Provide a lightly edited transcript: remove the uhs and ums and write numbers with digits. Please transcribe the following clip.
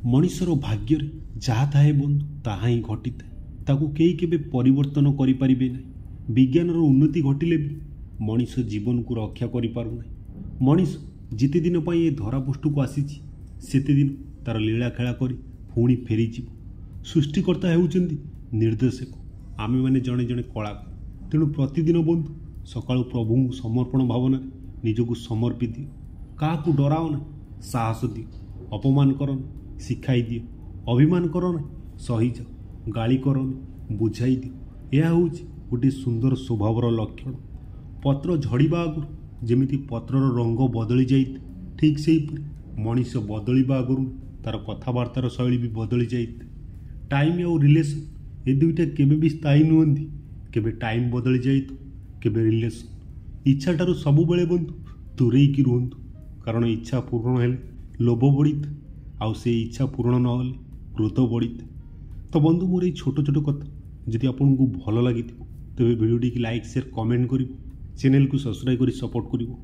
मनीषर भाग्य जहाँ थाए बंधु ताहा ही घटी था ताकू केही केबे परिवर्तन करि परिबे नै। विज्ञानर उन्नति घटिले भी मनीष जीवन को रक्षा करि पारु नै। मनीष जिते दिन पई ए धरापृष्ठ को आसीछि सेते दिन तार लीला खेला करी पुणी फेरी जीव। सृष्टिकर्ता हेउचंदी निर्देशक, आमे माने जणे जणे कलाकार। तेणु प्रतिदिन बंधु सकाळु प्रभु समर्पण भावना निजको समर्पी दियो। काहाकू डराओ ना, साहस दियो। अपमान करो ना, शिखाई दियो। अभिमान करो ना, सही जाओ। गाली करो ना, बुझाई दियो। यह हूँ गोटे सुंदर स्वभावर लक्षण। पत्र झड़िबा आगुरु जेमिति पत्रर रंग बदली जाए ठीक से मनीष बदलिबा आगुरु तार कथबार्तार शैली भी बदली जाए। टाइम और रिलेशन ए दुईटा केबे भी स्थायी नुहंती। केबे टाइम बदली जाए तो केबे रिलेशन। इच्छा ठारू सबु बेले बंधु दूरेकी रुहंतु, कारण इच्छा पूर्ण हेले लोभ बढ़ी आउ से इच्छा पूर्ण न हेले क्रोध बढ़ी। तो बंधु मोर ये छोट छोट कथा जदि आपको भल लगी तेज भिडियो लाइक शेयर कमेंट कर चैनल को सब्सक्राइब कर सपोर्ट करिवो।